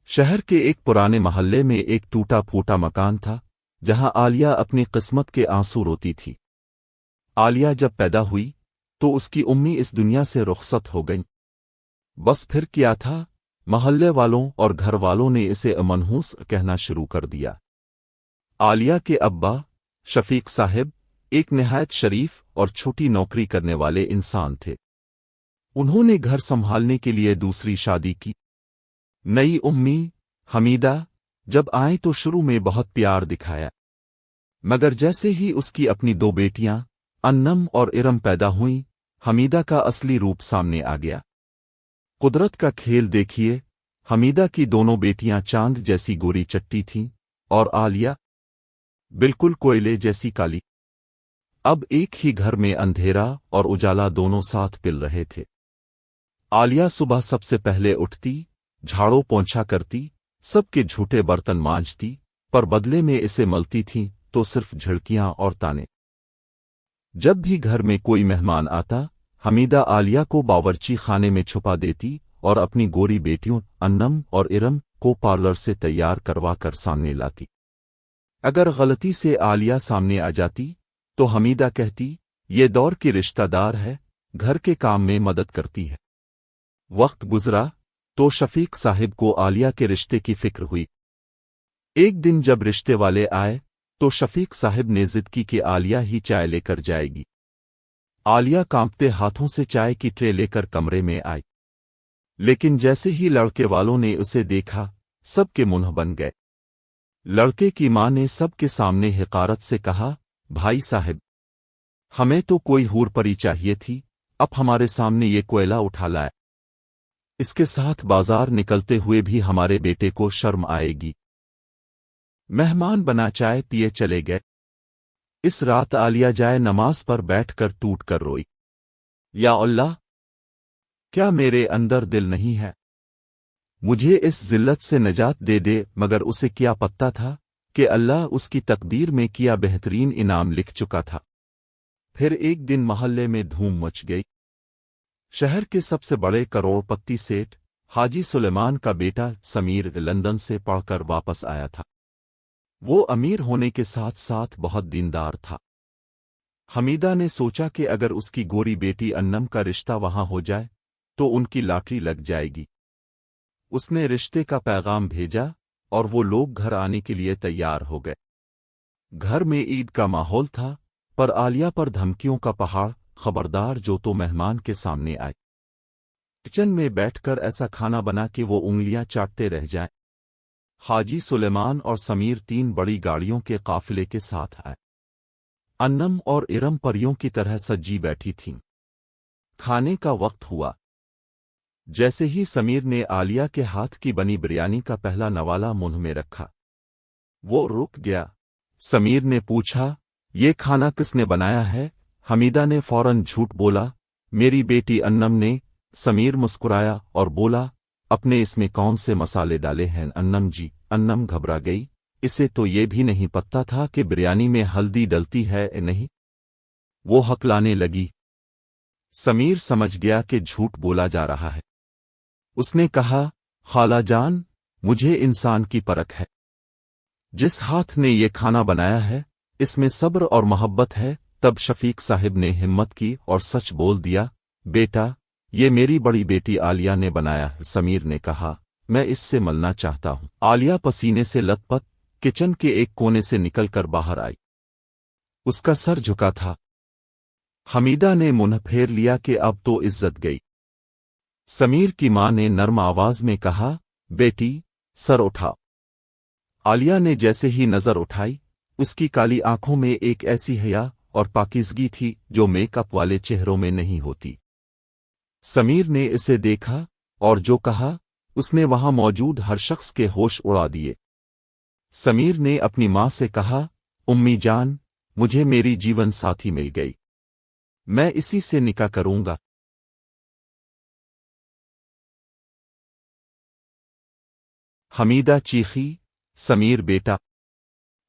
شہر کے ایک پرانے محلے میں ایک ٹوٹا پھوٹا مکان تھا جہاں عالیہ اپنی قسمت کے آنسو روتی تھی۔ عالیہ جب پیدا ہوئی تو اس کی امی اس دنیا سے رخصت ہو گئیں۔ بس پھر کیا تھا، محلے والوں اور گھر والوں نے اسے منحوس کہنا شروع کر دیا۔ عالیہ کے ابا شفیق صاحب ایک نہایت شریف اور چھوٹی نوکری کرنے والے انسان تھے۔ انہوں نے گھر سنبھالنے کے لیے دوسری شادی کی۔ نئی امی حمیدہ جب آئیں تو شروع میں بہت پیار دکھایا، مگر جیسے ہی اس کی اپنی دو بیٹیاں انم اور ارم پیدا ہوئیں، حمیدہ کا اصلی روپ سامنے آ گیا۔ قدرت کا کھیل دیکھیے، حمیدہ کی دونوں بیٹیاں چاند جیسی گوری چٹی تھیں اور عالیہ بالکل کوئلے جیسی کالی۔ اب ایک ہی گھر میں اندھیرا اور اجالا دونوں ساتھ پل رہے تھے۔ عالیہ صبح سب سے پہلے اٹھتی، جھاڑو پونچھا کرتی، سب کے جھوٹے برتن مانجتی، پر بدلے میں اسے ملتی تھیں تو صرف جھڑکیاں اور تانے۔ جب بھی گھر میں کوئی مہمان آتا، حمیدہ عالیہ کو باورچی خانے میں چھپا دیتی اور اپنی گوری بیٹیوں انم اور ارم کو پارلر سے تیار کروا کر سامنے لاتی۔ اگر غلطی سے عالیہ سامنے آ جاتی تو حمیدہ کہتی، یہ دور کی رشتہ دار ہے، گھر کے کام میں مدد کرتی ہے۔ وقت گزرا تو شفیق صاحب کو عالیہ کے رشتے کی فکر ہوئی۔ ایک دن جب رشتے والے آئے تو شفیق صاحب نے ضد کی کہ عالیہ ہی چائے لے کر جائے گی۔ عالیہ کانپتے ہاتھوں سے چائے کی ٹرے لے کر کمرے میں آئی، لیکن جیسے ہی لڑکے والوں نے اسے دیکھا سب کے منہ بن گئے۔ لڑکے کی ماں نے سب کے سامنے حقارت سے کہا، بھائی صاحب، ہمیں تو کوئی حور پری چاہیے تھی، اب ہمارے سامنے یہ کوئلہ اٹھا لائے۔ اس کے ساتھ بازار نکلتے ہوئے بھی ہمارے بیٹے کو شرم آئے گی۔ مہمان بنا چائے پیے چلے گئے۔ اس رات عالیہ جائے نماز پر بیٹھ کر ٹوٹ کر روئی، یا اللہ، کیا میرے اندر دل نہیں ہے؟ مجھے اس ذلت سے نجات دے دے۔ مگر اسے کیا پتہ تھا کہ اللہ اس کی تقدیر میں کیا بہترین انعام لکھ چکا تھا۔ پھر ایک دن محلے میں دھوم مچ گئی۔ شہر کے سب سے بڑے کروڑ پتی سیٹ حاجی سلیمان کا بیٹا سمیر لندن سے پڑھ کر واپس آیا تھا۔ وہ امیر ہونے کے ساتھ ساتھ بہت دیندار تھا۔ حمیدہ نے سوچا کہ اگر اس کی گوری بیٹی انم کا رشتہ وہاں ہو جائے تو ان کی لاٹری لگ جائے گی۔ اس نے رشتے کا پیغام بھیجا اور وہ لوگ گھر آنے کے لیے تیار ہو گئے۔ گھر میں عید کا ماحول تھا، پر عالیہ پر دھمکیوں کا پہاڑ۔ خبردار جو تو مہمان کے سامنے آئے، کچن میں بیٹھ کر ایسا کھانا بنا کہ وہ انگلیاں چاٹتے رہ جائیں۔ حاجی سلیمان اور سمیر 3 بڑی گاڑیوں کے قافلے کے ساتھ آئے۔ انم اور ارم پریوں کی طرح سجی بیٹھی تھیں۔ کھانے کا وقت ہوا۔ جیسے ہی سمیر نے عالیہ کے ہاتھ کی بنی بریانی کا پہلا نوالا منہ میں رکھا، وہ رک گیا۔ سمیر نے پوچھا، یہ کھانا کس نے بنایا ہے؟ حمیدہ نے فوراً جھوٹ بولا، میری بیٹی انم نے۔ سمیر مسکرایا اور بولا، اپنے اس میں کون سے مسالے ڈالے ہیں انم جی؟ انم گھبرا گئی، اسے تو یہ بھی نہیں پتہ تھا کہ بریانی میں ہلدی ڈلتی ہے نہیں۔ وہ ہکلانے لگی۔ سمیر سمجھ گیا کہ جھوٹ بولا جا رہا ہے۔ اس نے کہا، خالہ جان، مجھے انسان کی پرکھ ہے۔ جس ہاتھ نے یہ کھانا بنایا ہے اس میں صبر اور محبت ہے۔ تب شفیق صاحب نے ہمت کی اور سچ بول دیا، بیٹا، یہ میری بڑی بیٹی عالیہ نے بنایا ہے۔ سمیر نے کہا، میں اس سے ملنا چاہتا ہوں۔ عالیہ پسینے سے لت پت کچن کے ایک کونے سے نکل کر باہر آئی۔ اس کا سر جھکا تھا۔ حمیدہ نے منہ پھیر لیا کہ اب تو عزت گئی۔ سمیر کی ماں نے نرم آواز میں کہا، بیٹی، سر اٹھا۔ عالیہ نے جیسے ہی نظر اٹھائی، اس کی کالی آنکھوں میں ایک ایسی حیا اور پاکیزگی تھی جو میک اپ والے چہروں میں نہیں ہوتی۔ سمیر نے اسے دیکھا اور جو کہا اس نے وہاں موجود ہر شخص کے ہوش اڑا دیے۔ سمیر نے اپنی ماں سے کہا، امی جان، مجھے میری جیون ساتھی مل گئی، میں اسی سے نکاح کروں گا۔ حمیدہ چیخی، سمیر بیٹا،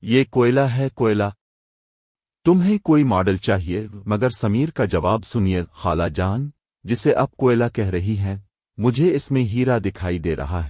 یہ کوئلہ ہے کوئلہ، تمہیں کوئی ماڈل چاہیے؟ مگر سمیر کا جواب سنیے، خالہ جان، جسے اب کوئلہ کہہ رہی ہیں، مجھے اس میں ہیرا دکھائی دے رہا ہے۔